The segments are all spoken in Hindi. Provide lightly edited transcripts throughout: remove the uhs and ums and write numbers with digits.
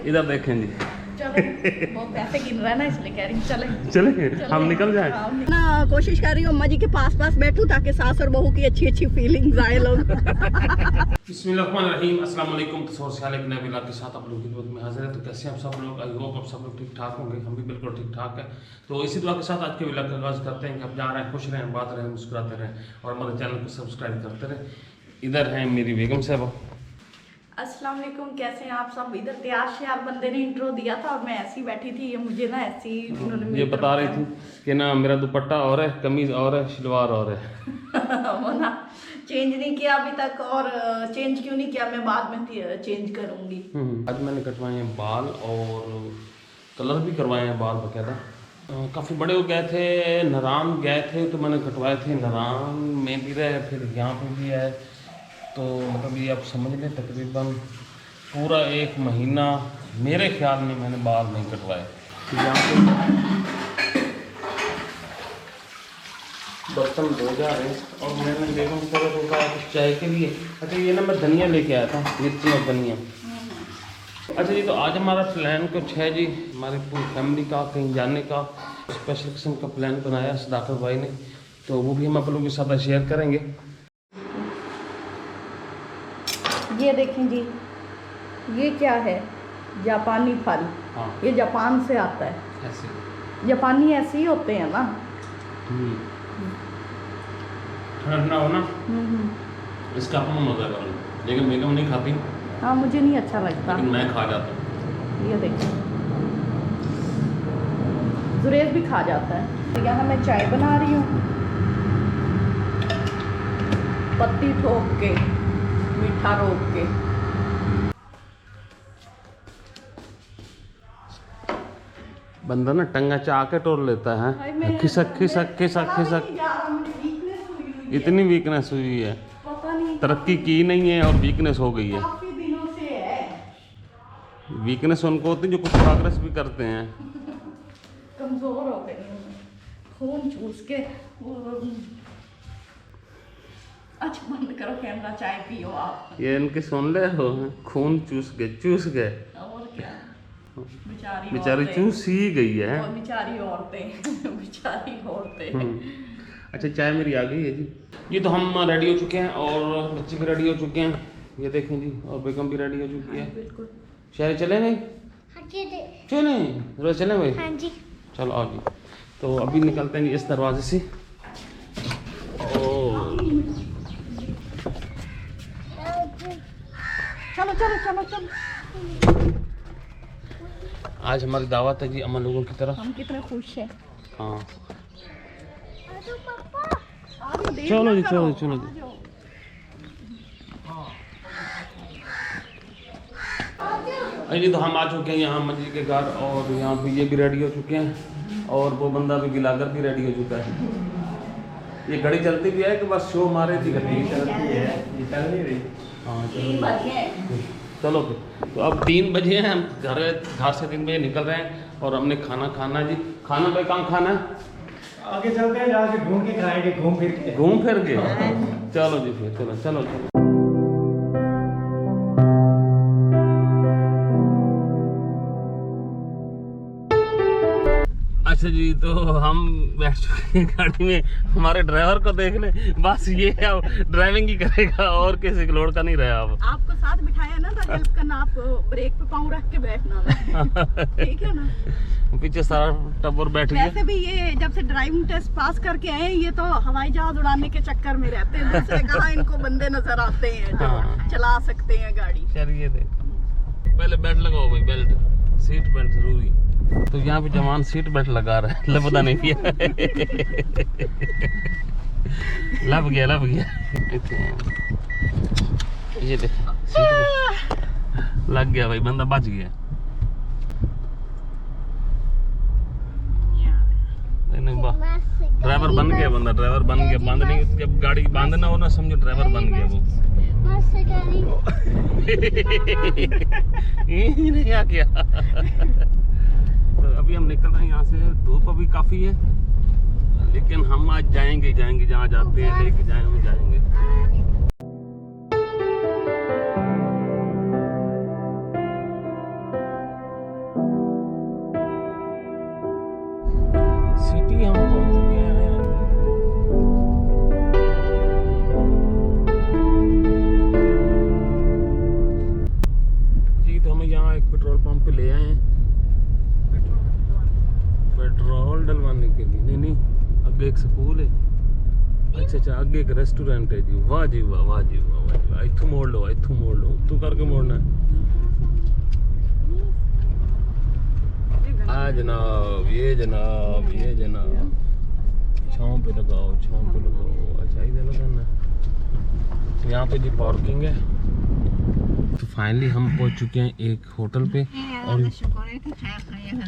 इधर देखें जी। चलो वो पैसे गिन रहा है ना इसलिए कह रही हूँ चले हम निकल जाए ना। कोशिश कर रही हूँ अम्मा जी के पास बैठूं ताकि सास और बहू की अच्छी फीलिंग्स आए लोग। बिस्मिल्लाहिर्रहमानिर्रहीम, अस्सलाम वालेकुम। तो सोशल एक नए व्लॉग के साथ आप लोगों की खिदमत में हाजिर है। तो कैसे आप सब लोग? आई होप आप सब लोग ठीक ठाक होंगे। हम भी बिल्कुल ठीक ठाक है। तो इसी दुआ के साथ आज के व्लॉग का आगाज़ करते हैं कि आप जा रहे हैं, खुश रहें, बात रहें, मुस्कुराते रहें और हमारे चैनल को सब्सक्राइब करते रहें। इधर हैं मेरी बेगम साहब। अस्सलाम वालेकुम, कैसे हैं आप सब? इधर तैयार से आप बंदे ने इंट्रो दिया था और मैं ऐसी बैठी थी। ये मुझे ना ऐसी इन्होंने ये बता रही थी कि ना मेरा दुपट्टा और है, कमीज और है, शलवार और है। वो ना चेंज नहीं किया अभी तक। और चेंज क्यों नहीं किया, मैं बाद में चेंज करूंगी। आज मैंने कटवाए हैं बाल और कलर भी करवाए हैं बाल बाकायदा। काफ़ी बड़े हो गए थे, नारायण गए थे तो मैंने कटवाए थे। नारायण में भी रहे, फिर यहाँ पे भी है। तो मतलब ये आप समझ लें तकरीबन पूरा 1 महीना मेरे ख्याल में मैंने बाल नहीं कटवाए। यहाँ पे बर्तन धो जा रहे हैं और मैंने बेगम को कहा कुछ चाय के लिए। अच्छा ये ना मैं धनिया लेके आया था, मिर्ची और धनिया। अच्छा जी, तो आज हमारा प्लान कुछ है जी, हमारी पूरी फैमिली का कहीं जाने का स्पेशल किस्म का प्लान बनाया सदाकत भाई ने। तो वो भी हम आप लोगों के साथ शेयर करेंगे। ये देखें जी, ये क्या है? जापानी फल। हाँ, ये जापान से आता है। ऐसे जापानी ऐसे ही होते हैं ना। ठंडा हो ना, इसका अपना मजा कर लो। लेकिन बेगम नहीं खाती। हाँ, मुझे नहीं अच्छा लगता, लेकिन मैं खा जाता हूँ। ये देखिए, जुरेज भी खा जाता है। यहाँ मैं चाय बना रही हूँ, पत्ती ठोक के, मीठा रोक के। बंदा ना टंगा चाह के टोल लेता है, खिसक खिसक खिसक खिसक। इतनी वीकनेस हुई है, तरक्की की नहीं है और वीकनेस हो गई है। काफी दिनों से है। वीकनेस उनको होती है जो कुछ प्रोग्रेस भी करते हैं। कमजोर हो गई हूँ, खून चूस के। अच्छा बंद करो कैमरा, चाय पियो आप। ये इनके सुन ले हो, खून चूस गए। और क्या, बेचारी चूस ही गई है। और बेचारी औरतें बेचारी औरतें। अच्छा चाय मेरी आ गई है जी। ये तो हम रेडी हो चुके हैं और बच्चे भी रेडी हो चुके हैं, ये देखें जी। और बेगम भी रेडी हो चुकी है। बिल्कुल। शहर चले नहीं? चले रोज चले भाई। हाँ जी। चलो आओ जी। तो अभी निकलते हैं इस दरवाजे से। चलो चलो चलो चलो। आज हमारी दावत है जी अमन लोगों की तरफ। हम कितने खुश हैं। हाँ चलो जी, चलो चलो जी। अजी तो हम आ चुके हैं यहाँ अम्मा जी के घर और यहाँ पे ये भी रेडी हो चुके हैं और वो बंदा भी बिलाकर भी रेडी हो चुका है। ये घड़ी चलती भी है कि बस शो मारे थी घड़ी चलती है, ये चल नहीं रही। हाँ चलो फिर। तो अब 3 बजे हैं, हम घर से 3 बजे निकल रहे हैं और हमने खाना खाना है जी। खाना भाई कहाँ खाना है? आगे चलते हैं, जाके ढूंढ के खाएंगे, घूम फिर के। चलो जी फिर, चलो चलो चलो। अच्छा जी, तो हम बैठ चुके हैं गाड़ी में। हमारे ड्राइवर को देख ले, बस ये अब ड्राइविंग ही करेगा और किसी लोड का नहीं रहा। अब आपको साथ बिठाया ना तो हेल्प करना, आप ब्रेक पे पाँव रख के बैठना। ठीक है ना? पीछे सारा टब्बर बैठ गया। वैसे भी ये जब से ड्राइविंग टेस्ट पास करके आए, ये तो हवाई जहाज उड़ाने के चक्कर में रहते हैं। दूसरे कहाँ इनको बंदे नजर आते हैं जो चला सकते हैं गाड़ी। चलिए देख, पहले बेल्ट लगाओ भाई, बेल्ट, सीट बेल्ट जरूरी। तो यहाँ पे जवान सीट बेल्ट लगा रहा है, पता नहीं किया। लग गया। ये देख, सीट बेल्ट लग गया भाई, बंदा बच गया। ड्राइवर बन गया बंदा, ड्राइवर बन गया। बांधने जब गाड़ी बांधना हो ना, समझो ड्राइवर बन गया वो। क्या किया। तो अभी हम निकल रहे हैं यहाँ से। धूप अभी काफ़ी है, लेकिन हम आज जाएंगे जहाँ जाते हैं, लेके जाए हम जाएंगे। पेट्रोल पंप पे ले आए हैं पेट्रोल डलवाने के लिए। नहीं नहीं, आगे एक स्कूल है। अच्छा अच्छा, आगे एक रेस्टोरेंट है जी। वाह जी वाह, वाह जी वाह, वाह जी वाह। इथू मोड़ लो, इथू मोड़ लो, तू करके मोड़ना है। जनाब, ये जनाब, ये जनाब, छाँव पे लगाओ, छाँव पे लगाओ। अच्छा इधर लगाना। यहाँ पे जी पार्किंग है। तो फाइनली हम पहुँच चुके हैं एक होटल पे और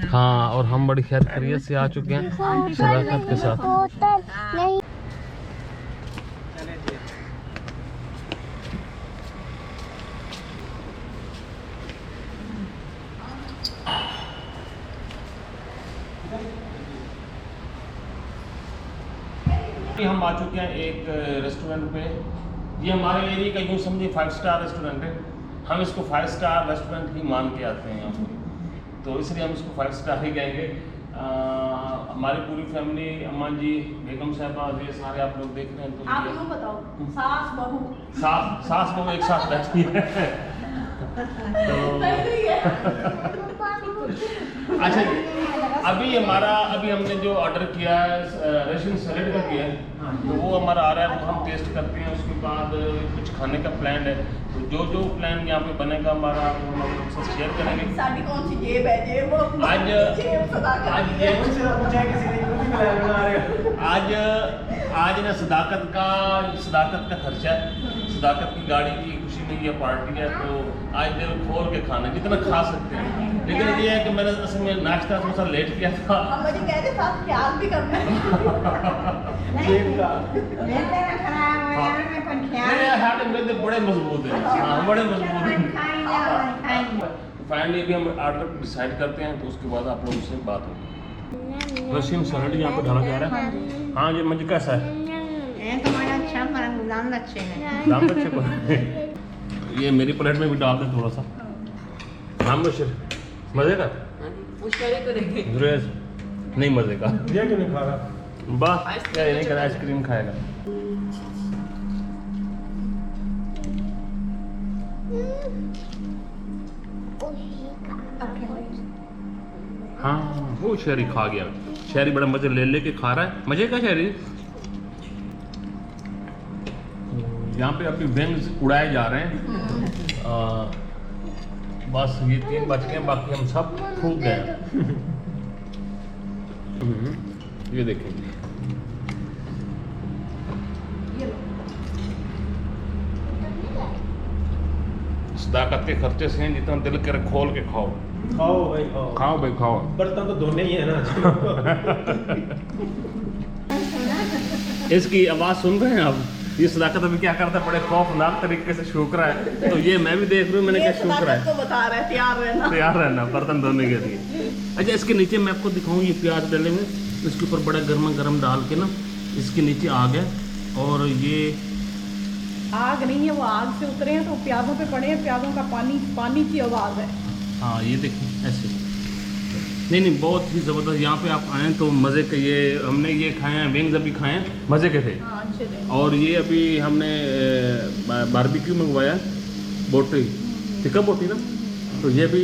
हाँ, और हम बड़ी खैर खैरियत से आ चुके हैं सदाकत के साथ। हम आ चुके हैं एक रेस्टोरेंट पे। ये हमारे एरिया का यूँ समझिए 5 स्टार रेस्टोरेंट है। हम इसको 5 स्टार रेस्टोरेंट ही मान के आते हैं यहाँ पे, तो इसलिए हम इसको 5 स्टार ही कहेंगे। हमारी पूरी फैमिली, अम्मा जी, बेगम साहबा, ये सारे आप लोग देख रहे हैं। तो आप लोग बताओ, सास बहू सास बहू एक साथ बैठी है। अच्छा जी, अभी हमने जो ऑर्डर किया है रशियन सैलेड का किया है, तो वो हमारा आ रहा है, वो हम टेस्ट करते हैं। उसके बाद कुछ खाने का प्लान है, तो जो प्लान यहाँ पे बनेगा हमारा, हम आपके साथ शेयर करेंगे। साडी कौन सी जेब है? जेब आज ना सदाकत का खर्चा है, सदाकत की गाड़ी की खुशी में ये पार्टी है, तो आज दिल खोल के खाना जितना खा सकते हैं। लेकिन ये है कि मैंने असल में नाश्ता थोड़ा सा लेट किया था। अम्मा जी कह रहे साथ ख्याल भी करना है। मेरे बड़े मजबूत हैं, हाँ बड़े मजबूत हैं। फाइनली अभी हम ऑर्डर डिसाइड करते हैं, तो उसके बाद आप लोगों से बात होगी। रशियन सैलेड यहाँ पे डाला जा रहा है। हाँ जी, मुझे कैसा है? दाम अच्छे को ये मेरी प्लेट में भी डाल दे थोड़ा सा। हाँ मुशर, मजे का? नहीं मजे का। ये क्यों नहीं खा रहा? बस क्या ये नहीं कर, आइसक्रीम खाएगा। हाँ वो शहरी खा गया। शहरी बड़ा मजे ले के खा रहा है। मजे का शहरी। यहाँ पे अभी विंग्स उड़ाए जा रहे हैं। बस ये 3 बच गए, बाकी हम सब फूक गए। ये देखेंगे, सदाकत के खर्चे से जितना दिल करे खोल के खाओ। खाओ भाई खाओ। खाओ भाई खाओ। बर्तन तो धोने ही है ना। इसकी आवाज़ सुन रहे हैं आप? ये सदाकत अभी क्या करता है, बड़े खौफनाक तरीके से सूख रहा है। तो ये मैं भी देख रही हूँ, मैंने क्या सूख रहा है। बता रहा है तैयार रहना बर्तन धोने के लिए। अच्छा, इसके नीचे मैं आपको दिखाऊँ, ये प्याज डले हुए, इसके ऊपर बड़ा गर्म डाल के ना, इसके नीचे आग है। और ये आग नहीं है, वो आग से उतरे हैं तो प्याजों पे पड़े हैं, प्याजों का पानी की आवाज़ है। हाँ ये देखिए ऐसे। नहीं बहुत ही ज़बरदस्त। यहाँ पे आप आएँ तो मज़े के, ये हमने ये खाए हैं, विंग्स अभी खाए हैं, मज़े के थे। और ये अभी हमने बारबेक्यू मंगवाया, बोटी टिक्का बोटी ना, तो ये भी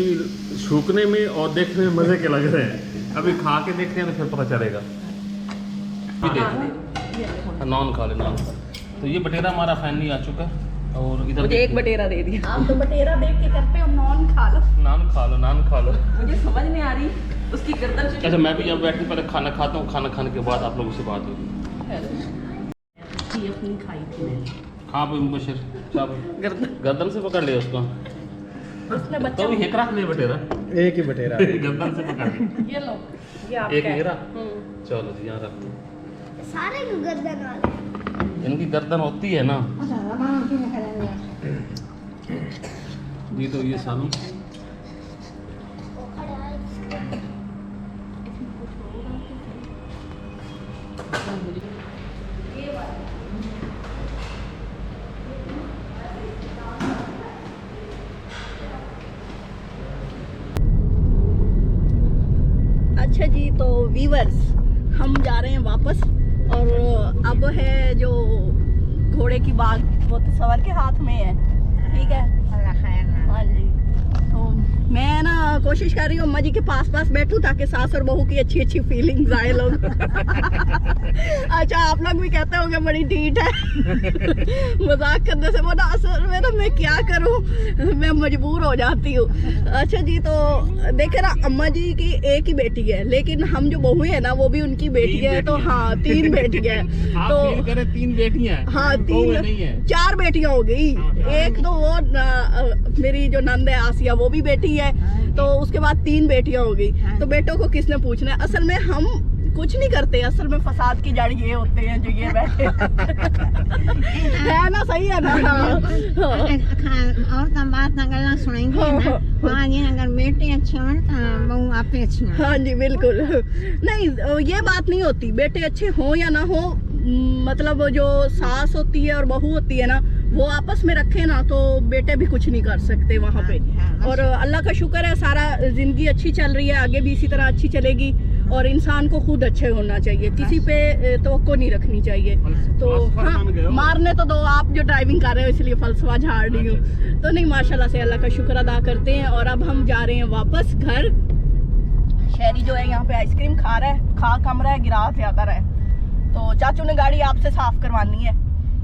सूखने में और देखने में मज़े के लग रहे हैं। अभी खा के देखते हैं तो फिर पता चलेगा। नान खा ले, नान खा। तो ये बटेरा हमारा फाइनली आ चुका है। और इधर मुझे एक बटेरा दे दिया। आप तो बटेरा देख के करते हो, नान खा लो। नान खा लो। मुझे समझ नहीं आ रही उसकी गर्दन से। अच्छा, मैं भी यहाँ बैठ के पहले खाना खाता हूँ, खाना खाने के बाद आप लोगों से बात होगी। अपनी खाई थी मैंने। हाँ भाई मुबशर, गर्दन से पकड़ लिया उसको। तो भी हेक रख ले बटेरा, एक ही बटेरा। गर्दन से पकड़ ले। ये लो, ये आपका एक मेरा। चलो जी, यहाँ रख दो। सारे गर्दन वाले। इनकी गर्दन होती है ना जी, तो ये सालू अच्छा जी, तो वीवर्स हम जा रहे हैं वापस। और अब है जो घोड़े की बाग, वो तो सवार के हाथ में है, ठीक है। हाँ जी, तो मैं ना कोशिश कर रही हूँ अम्मा जी के पास पास बैठूं ताकि सास और बहू की अच्छी अच्छी फीलिंग्स आए लोग। अच्छा आप लोग भी कहते होंगे बड़ी ढीठ है। मजाक करने से वो ना असल में ना मैं क्या करूँ, मैं मजबूर हो जाती हूँ। अच्छा जी, तो देखे ना अम्मा जी की एक ही बेटी है, लेकिन हम जो बहू है ना वो भी उनकी बेटी है, तो हाँ 3 बेटी है। तो 3 बेटियां हैं। हाँ 4 बेटियां हो गई। एक तो वो मेरी जो नंद है आसिया वो भी बेटी है, तो उसके बाद 3 बेटियां हो गई। तो बेटों को किसने पूछना है? असल में हम कुछ नहीं करते, असल में फसाद की जड़ ये होते हैं जो ये बैठे है ना, सही है ना? और तो बात अगर सुनेंगे ना, हाँ जी, अगर बेटे अच्छे हो तो बहू आपे अच्छी हो। हाँ जी बिल्कुल। नहीं ये बात नहीं होती, बेटे अच्छे हो या ना हो, मतलब जो सास होती है और बहू होती है ना वो आपस में रखे ना तो बेटे भी कुछ नहीं कर सकते वहाँ पे। और अल्लाह का शुक्र है सारा जिंदगी अच्छी चल रही है, आगे भी इसी तरह अच्छी चलेगी। और इंसान को खुद अच्छे होना चाहिए, किसी पे तवक्को नहीं रखनी चाहिए। तो हाँ मारने तो दो, आप जो ड्राइविंग कर रहे हो इसलिए फलसफा झाड़ रही हूँ। तो नहीं माशाल्लाह से अल्लाह का शुक्र अदा करते हैं। और अब हम जा रहे हैं वापस घर। शहरी जो है यहाँ पे आइसक्रीम खा रहा है, खा कम रहा है, गिरा ज्यादा रहा है। तो चाचू ने गाड़ी आपसे साफ करवानी है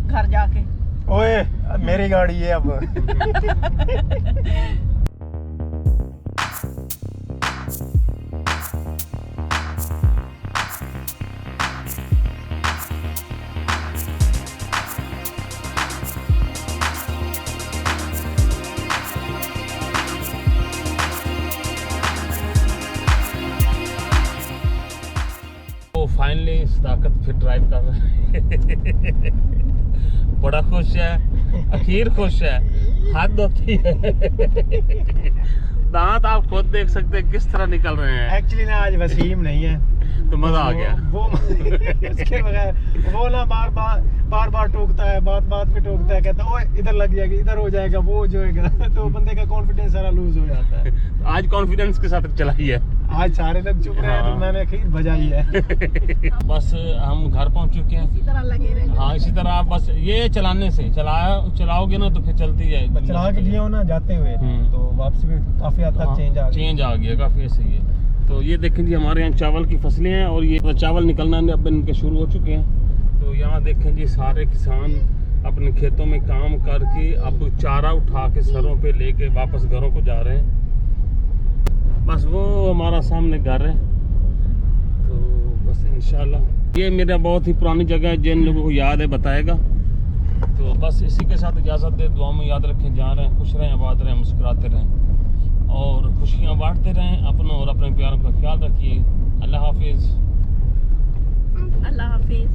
घर जाके। ओए मेरी गाड़ी है अब। तो फाइनली सदाकत फिर ड्राइव कर रहा है। बड़ा खुश है, अखीर खुश है, हाथ धोती है। दांत आप खुद देख सकते हैं किस तरह निकल रहे हैं। एक्चुअली ना आज वसीम नहीं है तो मजा आ गया। वो उसके बगैर वो ना बार बार टोकता है, बात पे टोकता है, कहता है ओए इधर लग जाएगा, इधर हो जाएगा, वो हो जाएगा। तो बंदे का कॉन्फिडेंस सारा लूज हो जाता है। आज कॉन्फिडेंस के साथ चलाई है। आज सारे लोग चुप रहे हैं तो मैंने अखीर बजाई है। बस हम घर पहुंच चुके हैं। इसी तरह लगे रहे। हाँ इसी तरह आप बस ये चलाने से चलाओगे ना तो फिर चलती जाएगी। चला के लिए हो ना जाते हुए तो वापसी में काफी हद तक चेंज आ गया, काफी सही है। तो ये देखें जी हमारे यहाँ चावल की फसलें हैं और ये चावल निकलना अब इनके शुरू हो चुके हैं। तो यहाँ देखें जी सारे किसान अपने खेतों में काम करके अब चारा उठा के सरों पे लेके वापस घरों को जा रहे हैं। बस वो हमारा सामने घर है। तो बस इंशाल्लाह ये मेरा बहुत ही पुरानी जगह है, जिन लोगों को याद है बताएगा। तो बस इसी के साथ इजाज़त दे, दुआ में याद रखें, जहाँ रहें खुश रहें, आबाद रहें, मुस्कुराते रहें और खुशियाँ बांटते रहें। अपनों और अपने प्यारों का ख्याल रखिए। अल्लाह हाफिज़। अल्लाह हाफिज।